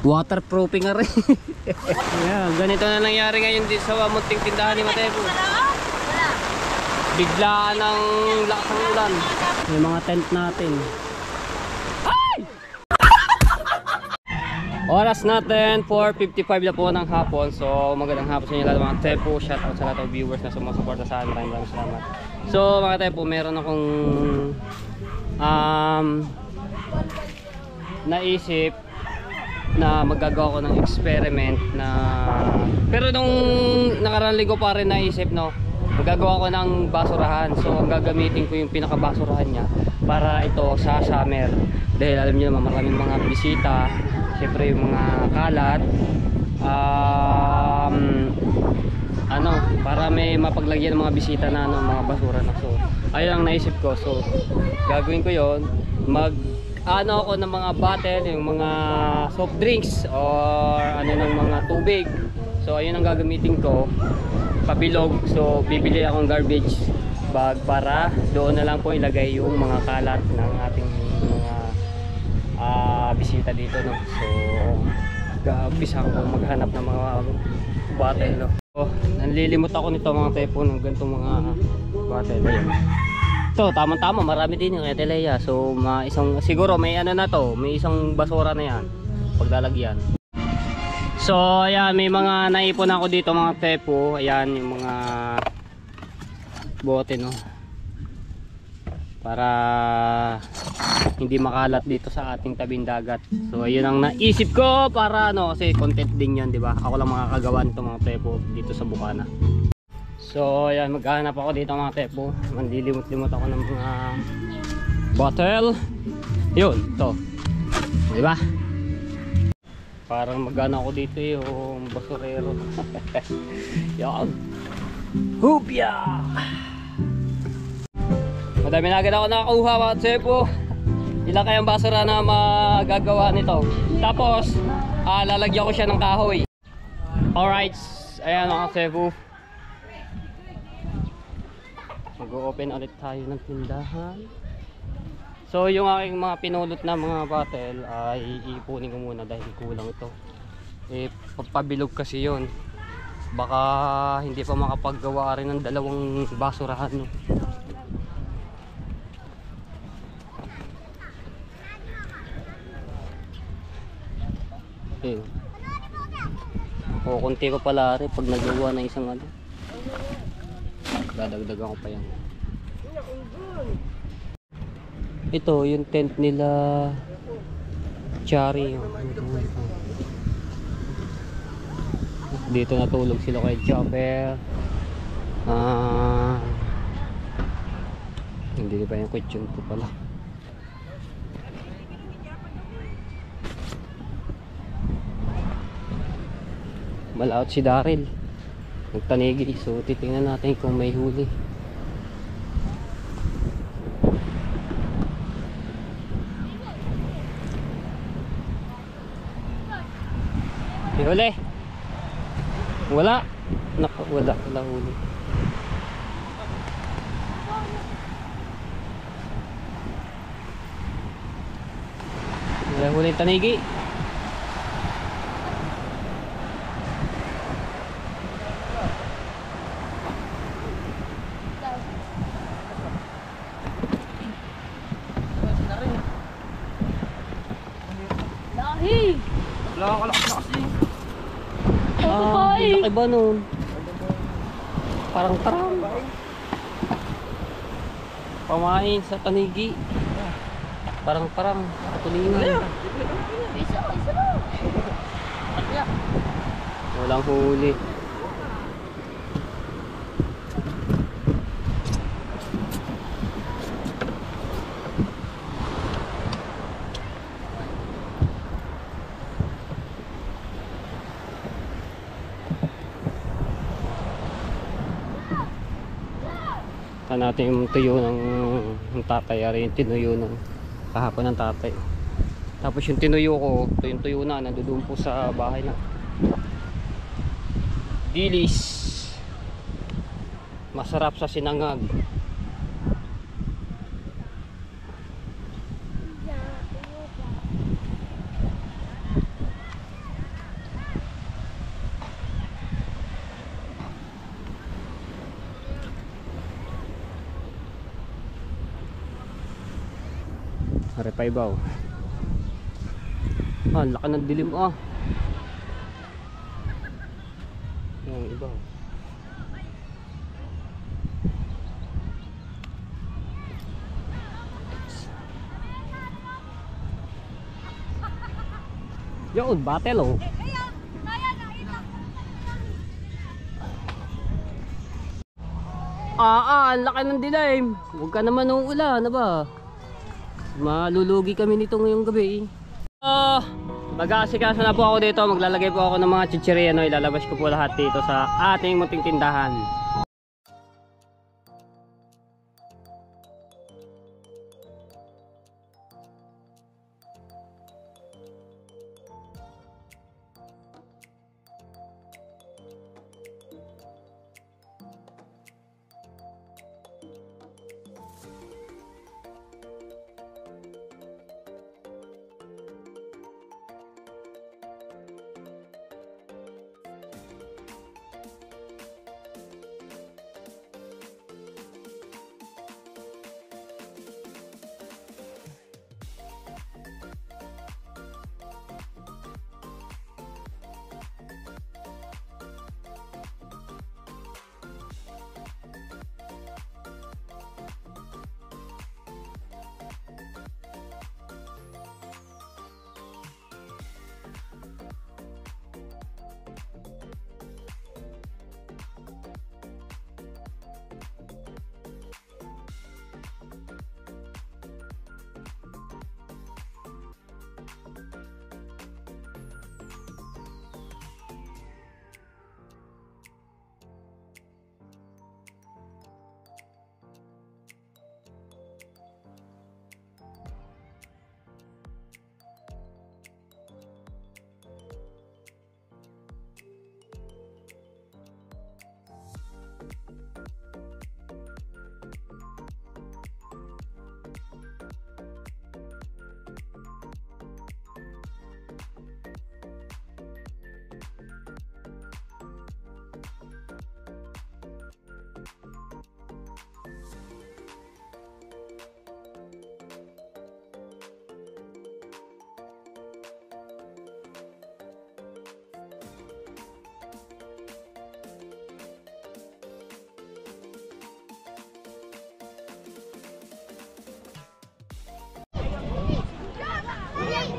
Waterproofing nga rin. Yeah, ganito na nangyari ngayon dito sa munting tindahan ni Matepo. Biglaan ng lakas ng ulan. Yung mga tent natin. Ay! Oras natin 4:55 na po ng hapon. So magandang hapon sa inyo lahat mga Tepo. Shout out sa lahat ng viewers na sumusuporta sa akin. Maraming salamat. So mga Tepo, meron akong naisip na magagawa ko ng experiment na, pero nung nakaraang linggo pa rin naisip, no, magagawa ko ng basurahan. So ang gagamitin ko yung pinakabasurahan niya para ito sa summer, dahil alam niyo naman maraming mga bisita, syempre yung mga kalat, ano, para may mapaglagyan ng mga bisita na ano, mga basura na. So ayun ang naisip ko. So gagawin ko yon, ano ako ng mga bottle, yung mga soft drinks or ano ng mga tubig. So ayun ang gagamitin ko, pabilog. So bibili akong garbage bag para doon na lang po ilagay yung mga kalat ng ating mga bisita dito, no. So gabisang ko maghanap ng mga bottle, no. So nanlilimot ako nito mga Tepo ng ganitong mga bottle. Ayun. So tama-tama, marami din yung Etelea. So siguro may ano na to, may isang basura na yan paglalagyan. So ayan, may mga naipon ako dito mga Tepo. Ayan yung mga bote, no, para hindi makalat dito sa ating tabing dagat. So ayun ang naisip ko para ano, kasi content din yan, di ba? Ako lang makakagawa nito mga Tepo dito sa Bukana. So ayan, maghahanap ako dito mga Tepo. Manlilimot-limot ako ng mga bottle. Yun, to, diba? Parang magana ako dito yung basurero. Yan, hupya! Madami na agad ako nakakuha mga Tepo. Ilang kayang basura na magagawa nito. Tapos lalagyan ko siya ng kahoy. Alright, ayan mga Tepo, mag-open ulit tayo ng tindahan. So yung aking mga pinulot na mga bottle ay iipunin ko muna dahil kulang ito. Papabilog kasi yon, baka hindi pa makapaggawa rin ng dalawang basurahan, no. Okay. O kunti ko pala rin pag nagawa ng isang ano, dadagdagan ko pa yan. Ito yung tent nila Chari. Dito natulog sila kay Chopper. Hindi ba yung question ko pala. Malaot si Daryl, nagtanigi. So titingnan natin kung may huli. May huli? Wala. Naku, wala huli. Wala huli tanigi. Laki ba nun? Parang tarang. Pamain sa tanigi. Parang katulingan. Isa lang. Walang huli. Natin yung tuyo ng tatay, ari yung tinuyo ng kahapon ng tatay. Tapos yung tinuyo ko, ito yung tuyo na nandoon po sa bahay na dilis. Masarap sa sinangag. Are pa ibaw. Ah, laki ng dilim ah. Yung ibaw. Yun, battle oh. Ang laki ng dilim. Huwag ka naman uulan, ano ba? Malulugi kami nito ngayong gabi. Mag-aasikaso na po ako dito. Maglalagay po ako ng mga chichirya, no? Ilalabas ko po lahat dito sa ating munting tindahan.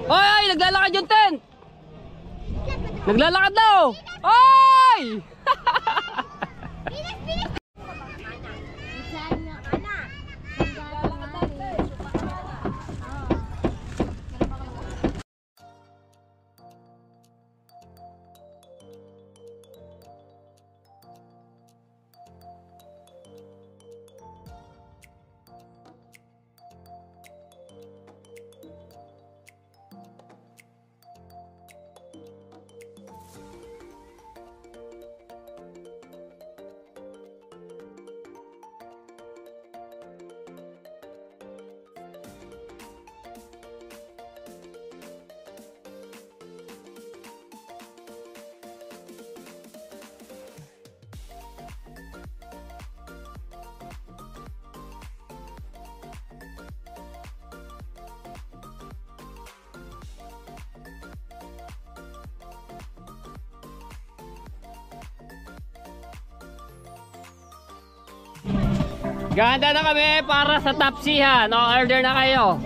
Hoy! Naglalakad yung tent! Naglalakad daw! Hoy! Ganda na kami para sa tapsihan. No, order na kayo.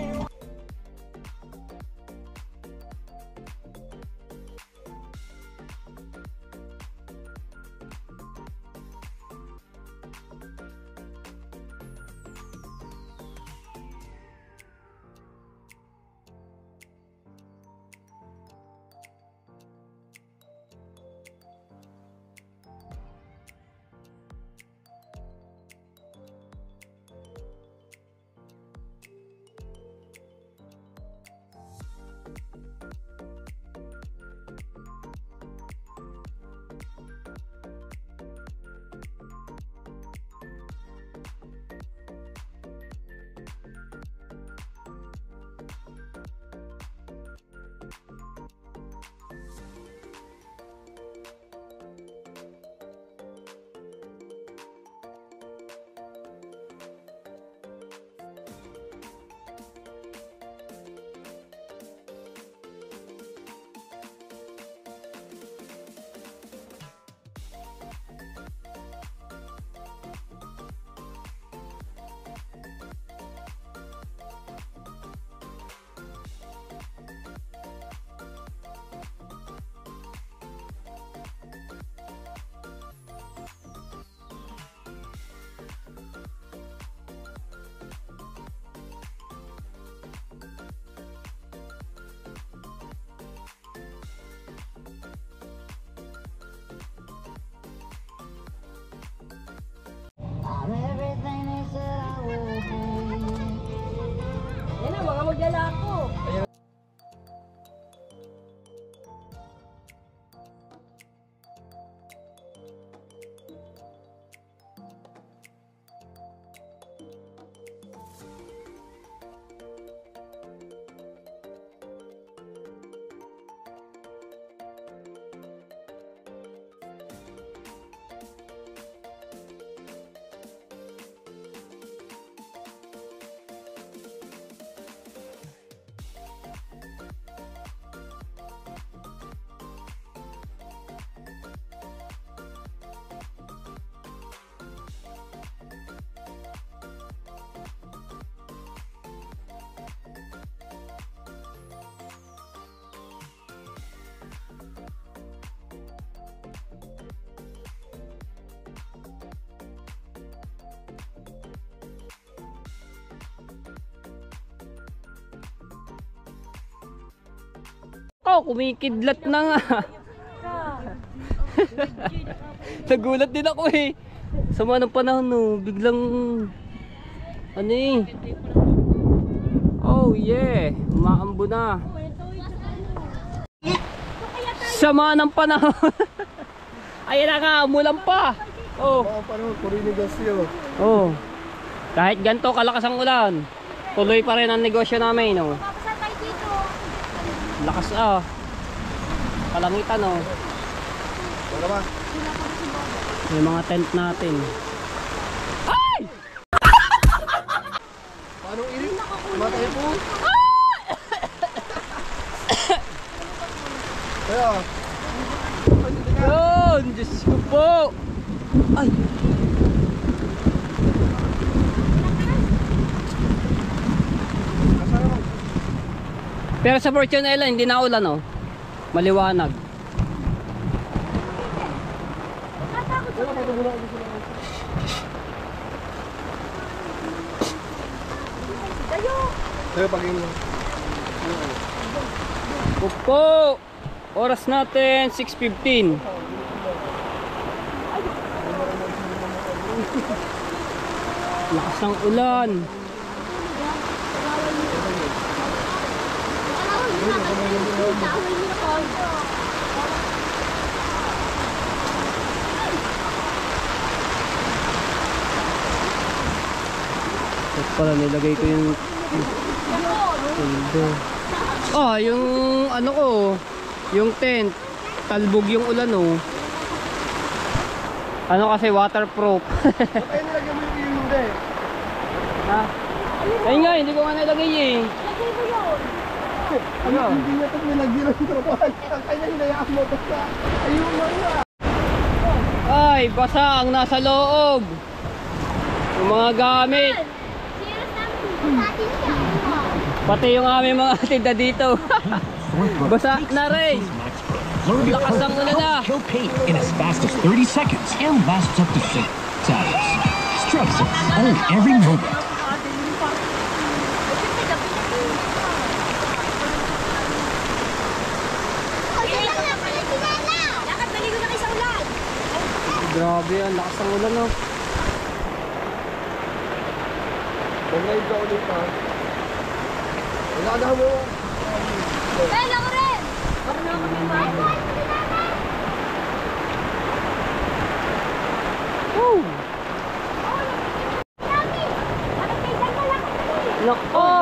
Nako, kumikidlat na nga. Nagulat din ako eh. Sama ng panahon no, biglang ano eh. Oh yeah, umaambo na. Sama ng panahon. Ayun na nga, umulan pa. Oh. Panahon, Corinigasio. Oh. Kahit ganito kalakas ang ulan, tuloy pa rin ang negosyo namin, no. Lakas ah. Kalangitan oh. Wala ba? Yung mga tent natin. Ay! Paano irit? Matay po? Kaya. Yun! Diyos ko po! Ay! Pero sa Fortunella hindi na ulan oh. Maliwanag. Kaya pag-inom lang. Opo! Oras natin 6:15. Lakas ng ulan. Ito pala nilagay ko yung yung ano ko, yung tent, talbog yung ulan oh. Ano kasi waterproof. Kaya nilagyan mo yung hindi. Ha? Ayun nga, hindi ko nga nilagay eh. Lagay mo yun. Ano? Hindi niya ito nilagyan ng tropahan. Ang kanya hinayaan mo basta. Ayun mo nga. Ay, basa ang nasa loob. Yung mga gamit. Serious namin. Sa atin siya. Pati yung aming mga tinda dito. Basa na rin. Lakas ang ulan na. Kill paint in as fast as 30 seconds and lasts up to 6 hours. Strepsils own every moment. Grabe yan, lakas ang ulan no. Pag-live ka ulit ha. Wala na mo. Ben, ako rin! Marunong kami ba? Woo! Nako!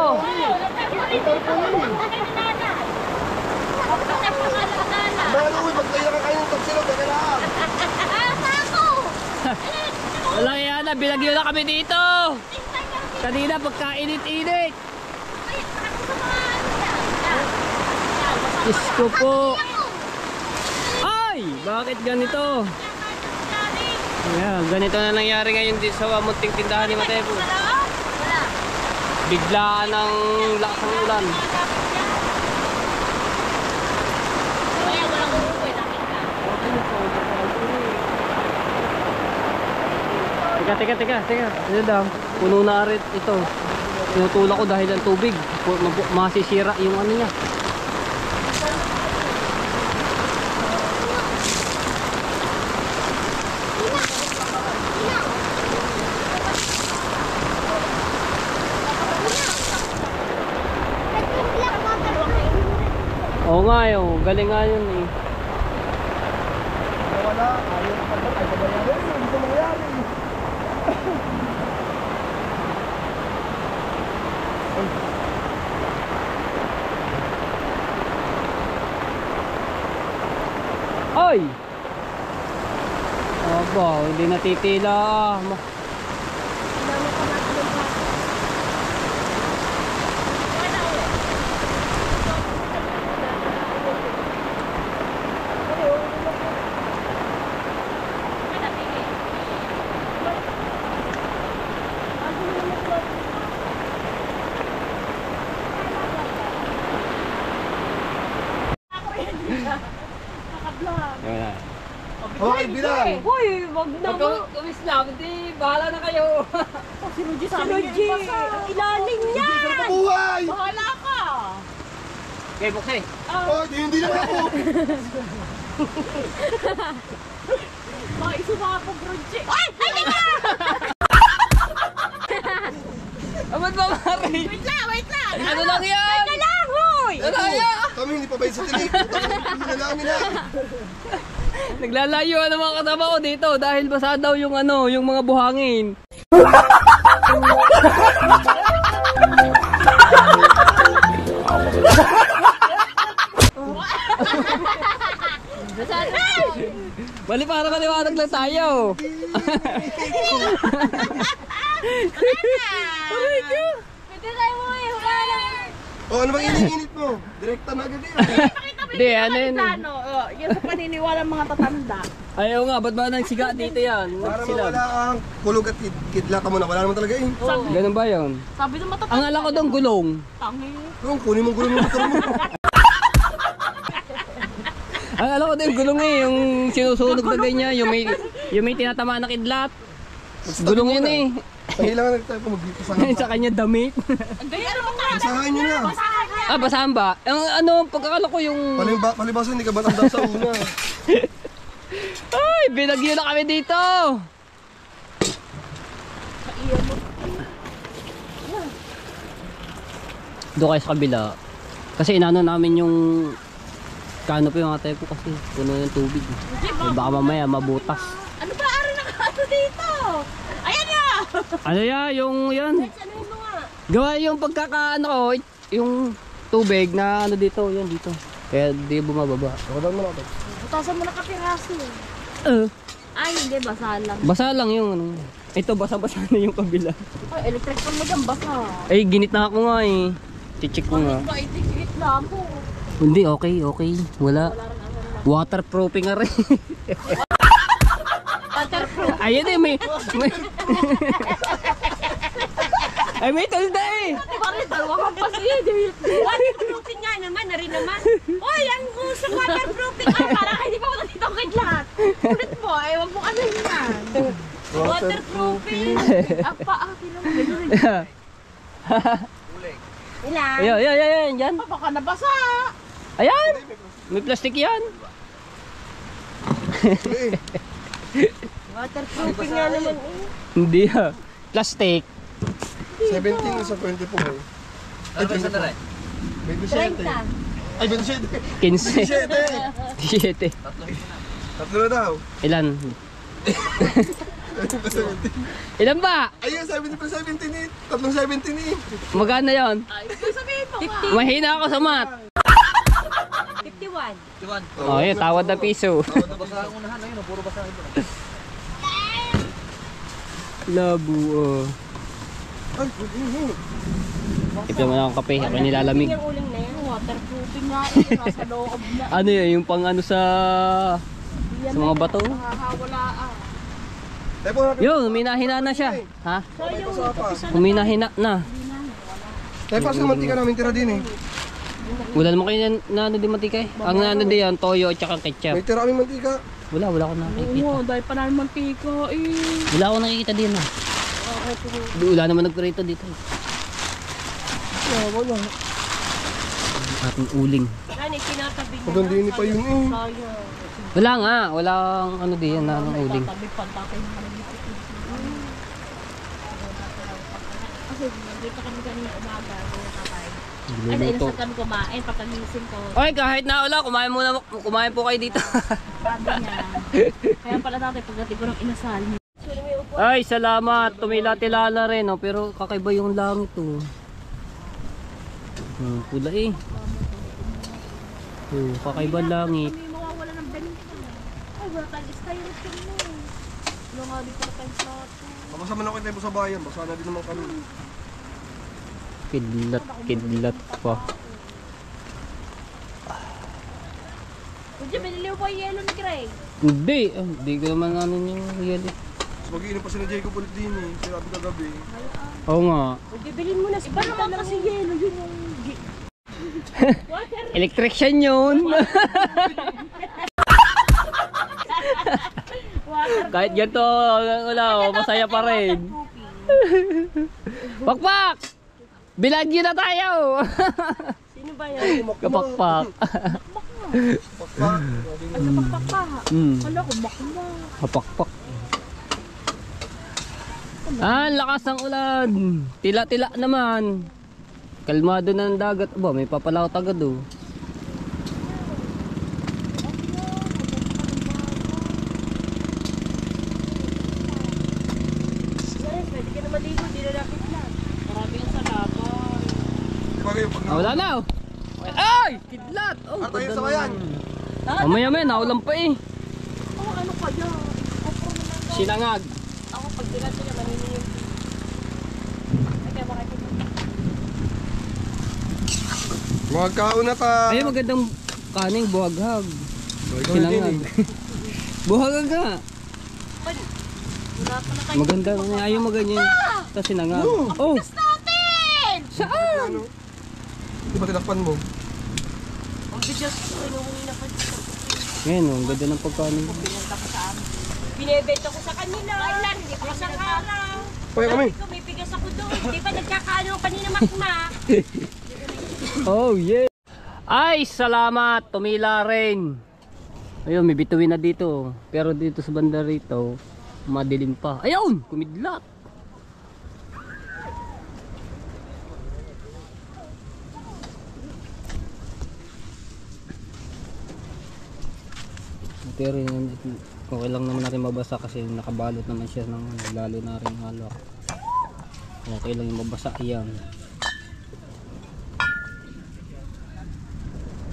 Meron mo, magkaya ka kayo ng tagsilog. Teka lang. Walang yan na, binagyo na kami dito! Kanina pagkainit-init! Diyos ko po! Ay! Bakit ganito? Ayan, ganito na nangyari ngayon din sa munting tindahan ni Matepo. Biglaan ang lakas ng ulan. Teka. Ano daw? Puno na rin ito. Tinutulak ko dahil ang tubig. Masisira yung ano niya. Oo nga yun. Galing nga yun eh. Wala. Ayaw ka pala. Ay, babayaran. Hindi ko mangyari. Ay! Aba, hindi natitila. Okay, bilang. Uy, wag naman. Kumis lang, hindi. Bahala na kayo. Si Rudy, ilalim niya. Hindi ka buhay. Bahala ka. Okay, buksin. Oh, hindi naman ako. Baka isuma ako, Bronche. Ay! Ay, teka! Ba't ba mare? Wait lang! Ano lang yan? Teka lang, huy! Kami hindi pa bayad sa tinig. Hindi na namin na. Naglalayo ang mga kasama ko dito dahil basa daw yung ano, yung mga buhangin. Bali para maliwanag lang tayo. Pwede tayo mo eh, wala lang. Oh, ano bang init mo? Direkta na agad eh. Hindi, ano yun? Ano, yun sa paniniwala ng mga tatanda. Ayaw nga, ba't ba nagsiga dito yan? Para Sila. mawala ang kulog at kidlat mo na. Wala naman talaga eh. Ganun ba yun? Sabi ng matatanda. Ang alam ko doon gulong. Tangi. Kung kunin mo gulong ng motor mo. Ang alam ko doon gulong eh, yung sinusunog na ganyan, yung may tinatamaan na kidlat. Gulong yun eh. Pahilangan na tayo kung magpasahan Sa kanya damit. Ang gaya naman tayo. Pasahan nyo na. Ah, basahan ba? Ang ano, pagkakala ko yung... Palibasa hindi ka ba tanda sa una. Ay, binagyo na kami dito! Doon kayo sa kabila. Kasi inano namin yung canopy yung atay ko kasi puno yung tubig. Eh, baka mamaya mabutas. Ano ba ari na kaso dito? Ayan ya! Ano ya, yung yan. Ano mo nga? Gawa yung pagkakaano ko, yung tubig na ano dito, yan dito. Kaya di bumababa. Pakadaan mo na ito. Butasan mo na kapiraso. Ay, hindi, basa lang. Basa lang yung ano. Ito basa-basa na yung kabila. Ay, electric fan mo dyan, basa. Ay, ginit na ako nga eh. Chichik ko nga. Ba, itigit lang po. Hindi, okay. Wala. Waterproofing nga rin. Waterproof. Ayun eh, may... Ay, may tulda eh. Bakit dalawa kang pasiya? Waterproofing nga naman, na rin naman. Oy, ang gusto waterproofing ka. Para hindi pa mo dito kidlat. Ulit po, eh, wag mo ano yan. Waterproofing. Apa, mo gano'n. Ilan? Ayan, yan. Baka nabasa. Ayan. May plastic yan. Waterproofing nga naman eh. Hindi ha. Plastic. 17 sa 20 po eh. Ay, 20 po. 27. 30. Ay, 27. 15. 7. 27. Tatlo na daw. Ilan? Ilan ba? Ayun, 70 pa 17 eh. Tatlong 17 eh. Magkano yun? Ay, sabihin mo nga. Mahina ako sa mat. 51. Oh, yun. Tawad na piso. Labo, oh. Ay, Ito mo na akong kape. Ako nilalamig. Yung uling na yan, waterproofing nga eh. Nasa loob na. Ano yun? Yung pang ano sa mga bato? Wala ah. tayo po natin. Yun, huminahina na siya. Ha? So yung Huminahina na. Tayo pa sa mantika namin tira din eh. Wala naman kayo na ano din matikay. Ang ano din yan, toyo at saka ketchup. May tira kami mantika. Wala akong nakikita. Oo, dahil pa namin mantika eh. Wala akong nakikita din ha. Wala naman nagprito dito. Wala. Ating uling. Yan, itinatabi niya. Maganda yun pa yun eh. Sayang. Wala nga, walang ano din na ng uling. Tatabi pagtatay ng maliliit. Kasi nandito kami kanina umaga. Ay, Luluto. nailasan kami kumain. Pagkagising ko, Oy, kahit na wala, kumain po kayo dito. sabi niya. Kaya pala tatay, pagdating ko ng inasal. Ay, salamat. Tumila-tilala rin, oh. Pero kakaiba yung langit, oh. Pula eh. Oh, kakaiba langit. May mawawala ng danin ko. Ay, wala tayong styrofoam mo. Wala nga dito na tayong plato. Mabasa ako tayo sa bayan. Basa na din naman kami. Kidlat pa. Kuya, binili mo pa yung yellow ni Craig. Hindi ko naman ano yung yeli. Tapos mag-iinom pa si Jacob ulit din eh. Sinabi kagabi. Oo nga. Kuya, bilhin mo na. Iba naman kasi yellow yun yung... Water. Electrician yun. Water. Kahit ganito, wala, masaya pa rin. Pakpak! Bilagyo na tayo! Sino ba yan? Kapakpak. Pakpak. Ay, napakpak pa. Hala ko, bakla. Kapakpak. Lakas ng ulan. Tila-tila naman. Kalmado na ng dagat. Aba, may papalakot agad oh. Yes, pwede ka na maligo, di na lapit lang. Marami yung salaman. Di ba kayo pag Wala na oh. Ay! Kidlat! Oh, Ano tayo ganda sa bayan? naman. Mamaya-maya, naulan pa eh. Oh, ano kaya? Ako naman. Sinangag. Ako pag dilat sila, manininig. Ay, kaya makikita. Magkaon na ta. Ay, magandang kaning buhaghag. Ikaw na din Sinangag. eh. Buhaghag nga. Ay, wala pa na kayo. Maganda. Ayaw maganyan. Tapos sinangag. Oh! Gas natin! Saan? Ano? Di ba tinakpan mo? Ang bigas ko yung na pa dito. Ngayon, ang ganda ng pagkanin. Pinunta ko sa amin. Binibenta ko sa kanila. Kailan? Hindi ko sa araw. Paya kami. Sabi ko, may bigas ako doon. Di ba nagkakaano pa ni na makmak? Oh, yeah. Ay, salamat. Tumila rin. Ayun, may bituin na dito. Pero dito sa banda rito, madilim pa. Ayun, kumidlat. Pero yun, okay lang naman natin mabasa kasi nakabalot naman siya ng lalo na rin halak. Okay lang yung mabasa yan.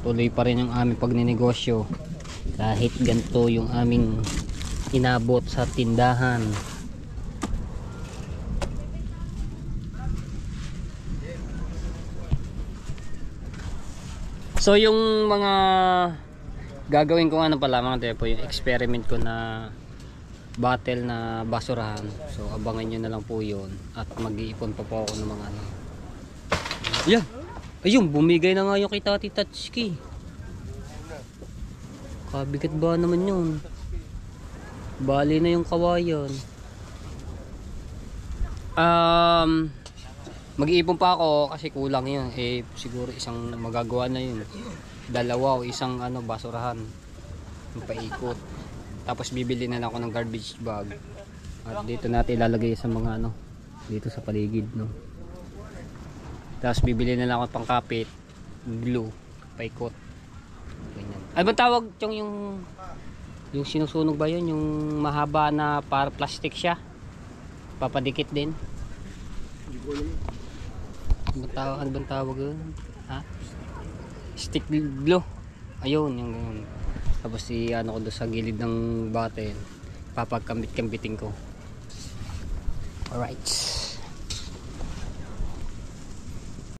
Tuloy pa rin yung aming pagninegosyo kahit ganito yung aming inabot sa tindahan. So yung mga gagawin ko nga na pala mga depo, yung experiment ko na battle na basurahan. So abangan nyo na lang po yun. At mag-iipon pa po ako ng mga ano. Yan! Ayun, bumigay na nga yung kay Tati Tatsuki. Kabigat ba naman yun? Bali na yung kawayan. Mag-iipon pa ako kasi kulang yun. Eh siguro isang magagawa na yun. Dalawa o isang ano basurahan. Yung paikot. Tapos bibili na lang ako ng garbage bag. At dito natin ilalagay sa mga ano, dito sa paligid, no. Tapos bibili na lang ako pangkapit, glue, paikot. Ganyan. Ano bang tawag yung sinusunog ba yun? Yung mahaba na para plastic siya. Papadikit din. Ano bang tawag yun? Ha? Stick glue. Ayun, yung ganun. Tapos ano ko doon sa gilid ng bottle, papagkambit-kambitin ko. Alright.